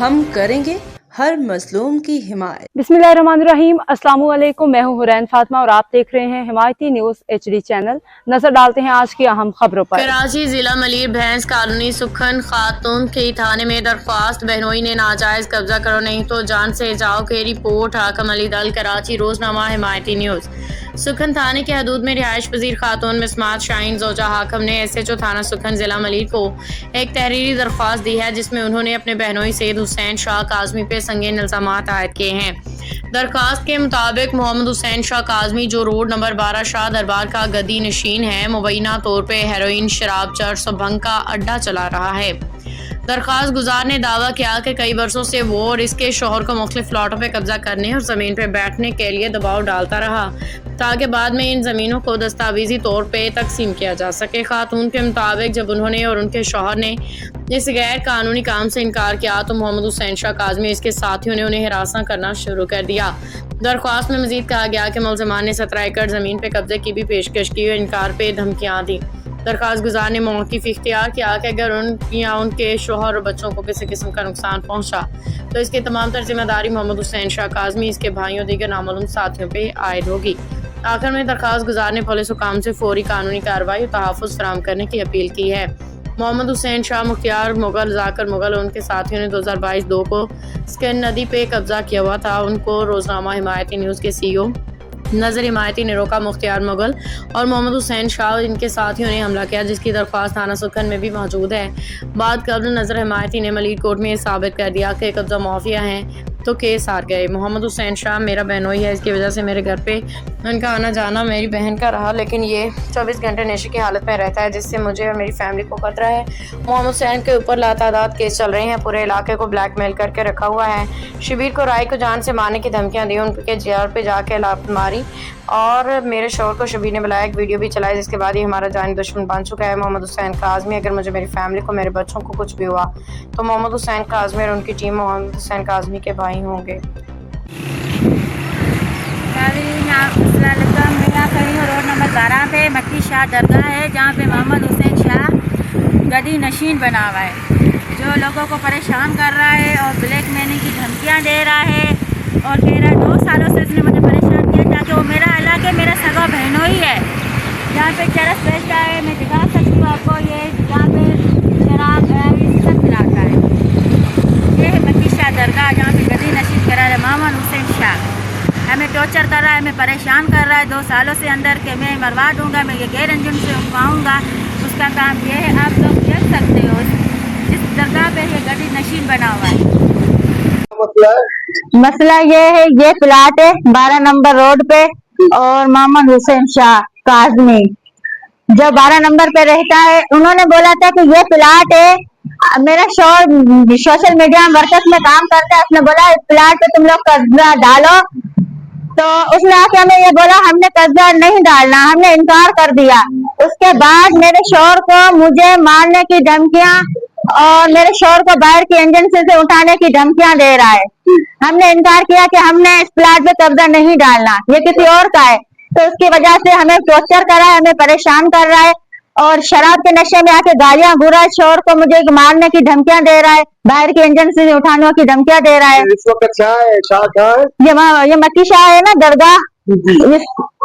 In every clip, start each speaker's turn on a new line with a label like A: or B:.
A: हम करेंगे हर मजलूम की हिमायत।
B: बिस्मिल्लाहिर्रहमानिर्रहीम। अस्सलाम वालेकुम। मैं हूं हुरैन फातिमा और आप देख रहे हैं हिमायती न्यूज HD चैनल। नजर डालते हैं आज की अहम खबरों पर।
C: कराची जिला मलिर भैंस कॉलोनी सुखन खातून के थाने में दरख्वास्त, बहनोई ने नाजायज कब्जा करो नहीं तो जान से जाओ की रिपोर्ट। हाकम अली दल कराची, रोजनामा हिमायती न्यूज। सुखन थाने के हदूद में रिहाइश पजीर खातून मिसमात शाहीन जोजा हाकम ने SHO थाना सुखन जिला मलिर को एक तहरीरी दरख्वास्त दी है, जिसमें उन्होंने अपने बहनोई सैयद हुसैन शाह काजमी पे संगीन इल्जामात आयद किए हैं। दरख्वास्त के मुताबिक मोहम्मद हुसैन शाह काजमी, जो रोड नंबर 12 शाह दरबार का गदी नशीन है, मुबैना तौर पर हेरोइन, शराब, चर्स और भंग का अड्डा चला रहा है। दरख्वास्त गुजार ने दावा किया कि कई वर्षों से वो और इसके शोहर को मुख्तलिफ प्लॉटों पर कब्जा करने और ज़मीन पर बैठने के लिए दबाव डालता रहा, ताकि बाद में इन ज़मीनों को दस्तावेजी तौर पे तकसीम किया जा सके। खातून के मुताबिक जब उन्होंने और उनके शौहर ने इस गैर कानूनी काम से इनकार किया तो मोहम्मद हुसैन शाह काजमी इसके साथियों ने उन्हें हिरासत करना शुरू कर दिया। दरख्वास्त में मजीद कहा गया कि मुलजमान ने 17 एकड़ ज़मीन पर कब्जे की भी पेशकश की और इनकार पे धमकियाँ दी। दरख्वास्त गुजार ने मौक़िफ़ इख्तियार किया कि अगर उन या उनके शौहर और बच्चों को किसी किस्म का नुकसान पहुँचा तो इसकी तमाम तर जिम्मेदारी मोहम्मद हुसैन शाह काजमी, इसके भाइयों, दीगर नामालूम साथियों पर आयद होगी। आखिर में दरख्वास्त गुजार ने पुलिस हुकाम से फौरी कानूनी कार्रवाई और तहफ़्फ़ुज़ फराहम करने की अपील की है। मोहम्मद हुसैन शाह, मुख्तियार मुगल, जाकिर मुगल और उनके साथियों ने 2022-2 को स्कैन नदी पे कब्जा किया हुआ था। उनको रोजनामा हिमायती न्यूज़ के CEO नजर हिमायती ने रोका। मुख्तियार मुगल और मोहम्मद हुसैन शाह इनके साथियों ने हमला किया, जिसकी दरख्वास्त थाना सुखन में भी मौजूद है। बाद कब्ल नजर हिमायती ने मलिर कोर्ट में साबित कर दिया कि कब्जा माफिया हैं तो केस हार गए। मोहम्मद हुसैन शाह मेरा बहनोई है, इसकी वजह से मेरे घर पे उनका आना जाना मेरी बहन का रहा, लेकिन ये 24 घंटे नशे की हालत में रहता है, जिससे मुझे और मेरी फैमिली को खतरा है। मोहम्मद हुसैन के ऊपर लातादाद केस चल रहे हैं, पूरे इलाके को ब्लैकमेल करके रखा हुआ है। शिबीर को राय को जान से मारने की धमकियाँ दी, उनके जेल पे जाके लात मारी और मेरे शोहर को शबीर ने बुलाया, एक वीडियो भी चलाई, जिसके बाद ही हमारा जानी दुश्मन बन चुका है मोहम्मद हुसैन काजमी। अगर मुझे, मेरी फैमिली को, मेरे बच्चों को कुछ भी हुआ तो मोहम्मद हुसैन काजमी और उनकी टीम मोहम्मद हुसैन काजमी के भाई होंगे।
D: रोड नंबर 12 पे मक्की शाह दरगाह है, जहाँ पे मोहम्मद हुसैन शाह गदी नशीन बना हुआ है, जो लोगों को परेशान कर रहा है और ब्लैकमेलिंग की धमकियाँ दे रहा है और कह रहा है 2 सालों से उसने मुझे परेशान किया, ताकि वो मेरा इलाके मेरा सगा बहनोई है, जहाँ पे चरस बेचता है। मैं दिखा सकती हूँ आपको, ये जहाँ पे शराब सब मिलाता है। ये है मक्की शाह दरगाह, जहाँ पे गदी नशीन करा रहा है मोहम्मद हुसैन शाह। हमें टॉर्चर कर रहा है, हमें परेशान कर रहा है 2 सालों से अंदर के मैं मरवा दूंगा, मैं ये गैर अंजुम से उठवाऊँगा। उसका काम ये है, आप लोग देख सकते हो इस दरगाह पे ये गदी नशीन बना हुआ है।
E: मसला ये है, ये प्लाट है 12 नंबर रोड पे और मोहम्मद हुसैन शाह काजमी जो 12 नंबर पे रहता है, उन्होंने बोला था कि ये प्लाट है। मेरा शोहर सोशल मीडिया में वर्कर्स में काम करता है, उसने बोला इस प्लाट पे तुम लोग कब्जा डालो, तो उसने आके हमें ये बोला हमने कब्जा नहीं डालना, हमने इनकार कर दिया। उसके बाद मेरे शोहर को मुझे मारने की धमकियां और मेरे शोहर को बाहर की एजेंसी से उठाने की धमकियां दे रहा है। हमने इनकार किया कि हमने इस प्लाट पे कब्जा नहीं डालना, ये किसी और का है, तो उसकी वजह से हमें टॉर्चर कर रहा है, हमें परेशान कर रहा है और शराब के नशे में आके गालियां घूर रहा है। शोहर को मुझे मारने की धमकियां दे रहा है, बाहर की एजेंसी से उठाने की धमकियां दे रहा है।
F: इस वक्त क्या है,
E: ये मक्की शाह है ना दरगाह,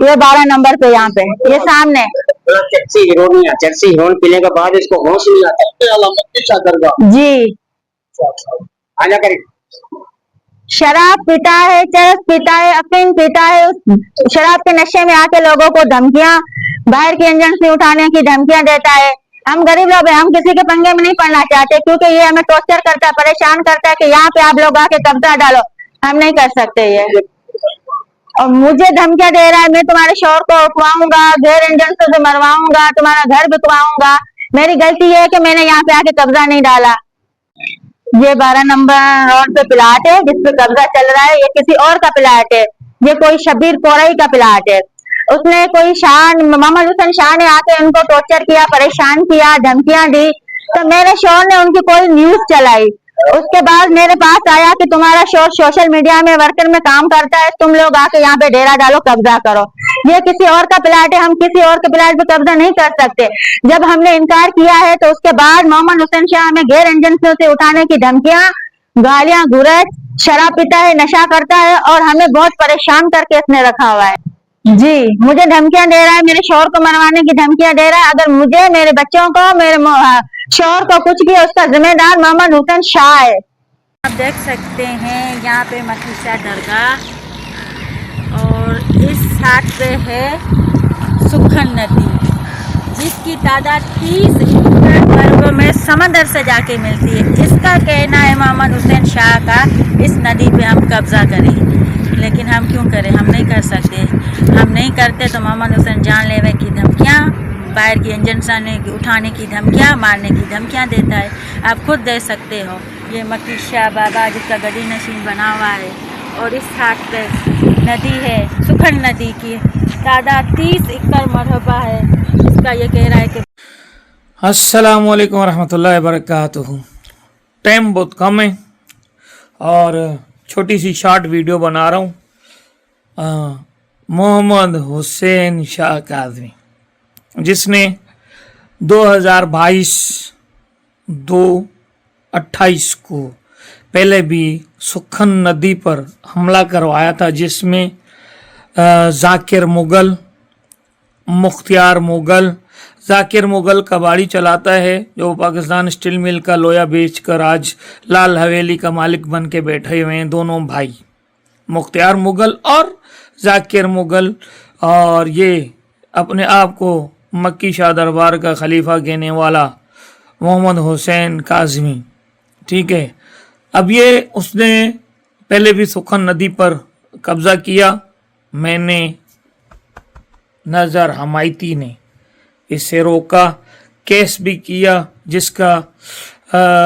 E: ये 12 नंबर पे, यहाँ पे ये सामने
F: चर्सी हिरोन पीने के बाद इसको होश नहीं आता
E: जी।
F: आजा करें,
E: शराब पीता है, चरस पीता है, अफीम पीता है, शराब के नशे में आके लोगों को धमकियां, बाहर की एजेंसी उठाने की धमकियां देता है। हम गरीब लोग हैं, हम किसी के पंगे में नहीं पड़ना चाहते, क्योंकि ये हमें टॉर्चर करता है, परेशान करता है कि यहाँ पे आप लोग आके कब्जा डालो। हम नहीं कर सकते ये, और मुझे धमकियां दे रहा है, मैं तुम्हारे शोहर को उठवाऊंगा, गैर एजेंसी से मरवाऊंगा, तुम्हारा घर बिकवाऊंगा। मेरी गलती है कि मैंने यहाँ पे आके कब्जा नहीं डाला। ये 12 नंबर रोड पे प्लाट है जिसपे कब्जा चल रहा है, ये किसी और का प्लाट है, ये कोई शबीर कोरई का प्लाट है। उसने कोई मोहम्मद हुसैन शाह ने आके उनको टॉर्चर किया, परेशान किया, धमकियां दी, तो मेरे शोहर ने उनकी कोई न्यूज चलाई। उसके बाद मेरे पास आया कि तुम्हारा शोहर सोशल मीडिया में वर्कर में काम करता है, तुम लोग आके यहाँ पे डेरा डालो, कब्जा करो। ये किसी और का प्लाट है, हम किसी और के प्लाट पे कब्जा नहीं कर सकते। जब हमने इनकार किया है तो उसके बाद मोहम्मद हुसैन शाह हमें गैर एजेंसियों से उठाने की धमकियां गालियां गुरज, शराब पीता है, नशा करता है और हमें बहुत परेशान करके इसने रखा हुआ है। जी, मुझे धमकियां दे रहा है, मेरे शौहर को मरवाने की धमकियां दे रहा है। अगर मुझे, मेरे बच्चों को, मेरे शौहर को कुछ भी, उसका जिम्मेदार मोहम्मद हुसैन शाह है।
D: आप देख सकते हैं यहाँ पे मक्की शाह दरगाह और इस साइड पे है सुखन नदी, जिसकी तादाद 30 एकड़ वर्गों में समंदर से जाके मिलती है। इसका कहना है मोहम्मद हुसैन शाह का, इस नदी पे हम कब्जा करें, लेकिन हम क्यों करें? हम नहीं कर सकते। हम नहीं करते तो मोहम्मद हुसैन जानलेवा की धमकियाँ, बाहर की इंजन उठाने की धमकियाँ, मारने की धमकियाँ देता है। आप खुद देख सकते हो, ये मक्की शाह बाबा जिसका गदी नशीन बना हुआ है, और इस हाथ पे नदी है सुखन नदी की तादाद 30 एकड़ मरहबा है। इसका ये कह रहा है कि
G: अस्सलामु अलैकुम वरहमतुल्लाहि वबरकातुहू। टाइम बहुत कम है और छोटी सी शॉर्ट वीडियो बना रहा हूँ। मोहम्मद हुसैन शाह काज़मी, जिसने 2022 2/28 को पहले भी सुखन नदी पर हमला करवाया था, जिसमें जाकिर मुगल, मुख्तियार मुगल, जाकिर मुगल कबाड़ी चलाता है, जो पाकिस्तान स्टील मिल का लोया बेचकर आज लाल हवेली का मालिक बन के बैठे हुए हैं। दोनों भाई मुख्तियार मुगल और जाकिर मुगल, और ये अपने आप को मक्की शाह दरबार का खलीफा कहने वाला मोहम्मद हुसैन काज़मी, ठीक है। अब ये उसने पहले भी सुखन नदी पर कब्ज़ा किया। मैंने नज़र हमायती ने इसे रोका, केस भी किया, जिसका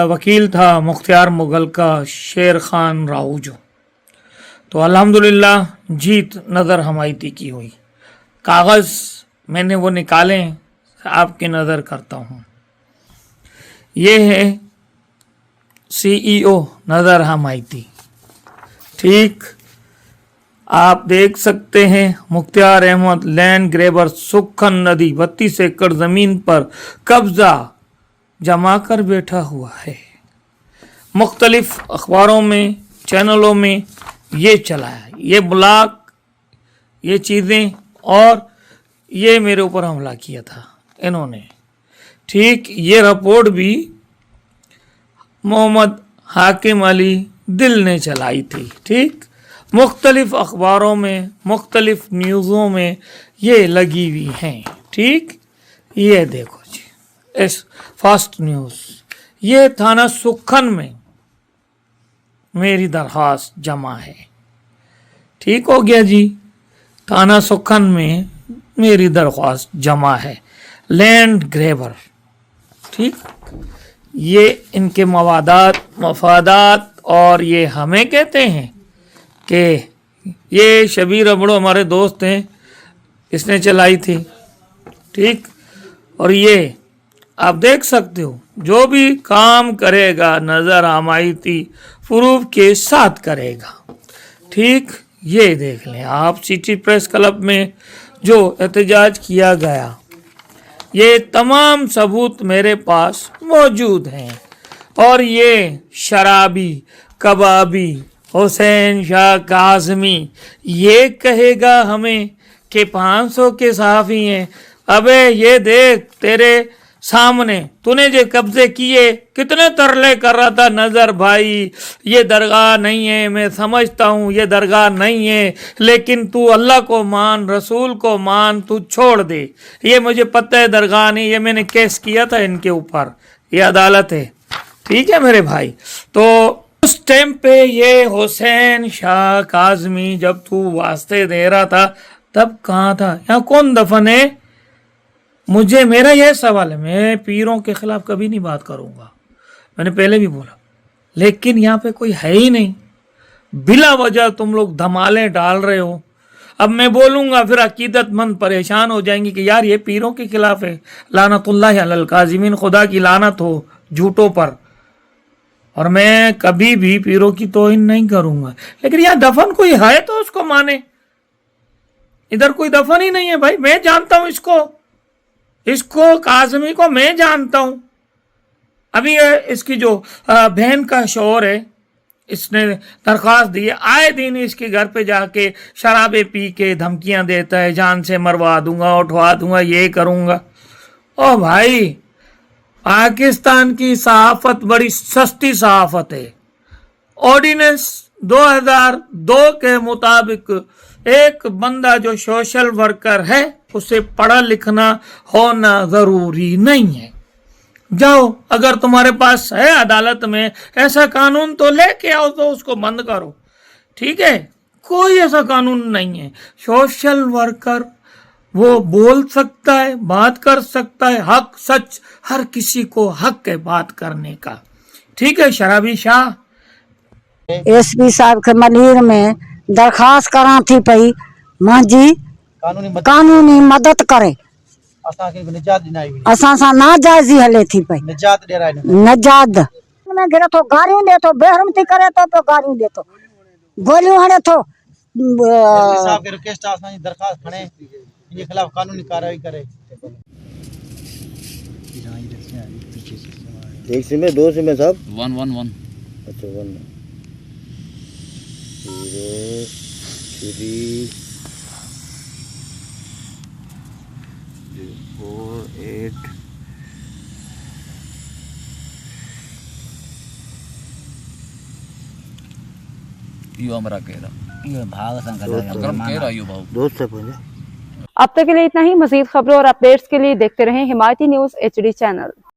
G: वकील था मुख्तियार मुगल का शेर खान राउजो। तो अल्हम्दुलिल्लाह जीत नज़र हमायती की हुई। कागज़ मैंने वो निकाले, आपकी नज़र करता हूँ। ये है CEO नज़र हमायती, ठीक। आप देख सकते हैं मुख्तियार अहमद लैंड ग्रेबर सुखन नदी 32 एकड़ ज़मीन पर कब्ज़ा जमा कर बैठा हुआ है। मुख्तलिफ अखबारों में, चैनलों में ये चला है, ये ब्लॉग, ये चीज़ें, और ये मेरे ऊपर हमला किया था इन्होंने, ठीक। ये रिपोर्ट भी मोहम्मद हाकिम अली दिल ने चलाई थी, ठीक। मुख्तलिफ अखबारों में, मुख्तलिफ न्यूज़ों में ये लगी हुई हैं, ठीक। ये देखो जी, इस फास्ट न्यूज़, ये थाना सुखन में मेरी दरख्वास्त जमा है, ठीक हो गया जी। थाना सुखन में मेरी दरख्वास्त जमा है, लैंड ग्रेबर, ठीक। ये इनके मफादात, और ये हमें कहते हैं कि ये शबीर अबड़ो हमारे दोस्त हैं, इसने चलाई थी, ठीक। और ये आप देख सकते हो, जो भी काम करेगा नज़र हमायती प्रूफ के साथ करेगा, ठीक। ये देख लें आप, सिटी प्रेस क्लब में जो एहतजाज किया गया, ये तमाम सबूत मेरे पास मौजूद हैं। और ये शराबी कबाबी हुसैन शाह काज़मी ये कहेगा हमें कि 500 के सहाफ़ी हैं। अबे ये देख, तेरे सामने तूने जो कब्जे किए, कितने तरले कर रहा था नज़र भाई, ये दरगाह नहीं है, मैं समझता हूँ ये दरगाह नहीं है, लेकिन तू अल्लाह को मान, रसूल को मान, तू छोड़ दे। ये मुझे पता है दरगाह नहीं, ये मैंने केस किया था इनके ऊपर, ये अदालत है, ठीक है मेरे भाई। तो उस टाइम पे ये हुसैन शाह काज़मी जब तू वास्ते दे रहा था, तब कहाँ था? यहाँ कौन दफन है? मुझे, मेरा यह सवाल है, मैं पीरों के खिलाफ कभी नहीं बात करूँगा, मैंने पहले भी बोला, लेकिन यहाँ पे कोई है ही नहीं। बिला वजह तुम लोग धमाले डाल रहे हो। अब मैं बोलूँगा फिर अकीदतमंद परेशान हो जाएंगे कि यार ये पीरों के खिलाफ है। लानतुल्लाह अलल काज़िमीन, खुदा की लानत हो झूठों पर। और मैं कभी भी पीरों की तौहीन नहीं करूँगा, लेकिन यहाँ दफन कोई है तो उसको माने। इधर कोई दफन ही नहीं है भाई, मैं जानता हूँ इसको काज़मी को मैं जानता हूँ। अभी इसकी जो बहन का शौहर है, इसने दरख्वास्त दी है, आए दिन इसके घर पे जाके शराबे पी के धमकियां देता है, जान से मरवा दूंगा, उठवा दूंगा, ये करूंगा। ओ भाई, पाकिस्तान की सहाफत बड़ी सस्ती सहाफत है। ऑर्डिनेंस 2002 के मुताबिक एक बंदा जो सोशल वर्कर है उसे पढ़ा लिखना होना जरूरी नहीं है। जाओ, अगर तुम्हारे पास है अदालत में ऐसा कानून तो लेके आओ, तो उसको बंद करो, ठीक है। कोई ऐसा कानून नहीं है। सोशल वर्कर वो बोल सकता है, बात कर सकता है, हक सच हर किसी को हक है बात करने का, ठीक है। शराबी शाह
H: एसपी साहब के मलीर में दरखास्त करा थी पई मां जी कानूनी मदद करे, असां सां नाजायज़ी हले थी पई, निजात में गिरे थो, गारियूं दे थो, बेहरमती करे थो, तो गारियूं दे थो, गोलियूं हणे थो।
I: साहब के रिक्वेस्ट आसानी दरखास्त खणे इनके खिलाफ कानूनी कार्रवाई करे।
J: एक सिम है, दो सिम है साहब?
K: 111।
J: अच्छा 1 0 3 4 8
K: यो हमरा कह रहा,
I: ये भाग संग
K: कह रहा यो भाव
J: दोस्त है पहले।
B: अब तक के लिए इतना ही। मजीद खबरों और अपडेट्स के लिए देखते रहें हिमायती न्यूज़ HD चैनल।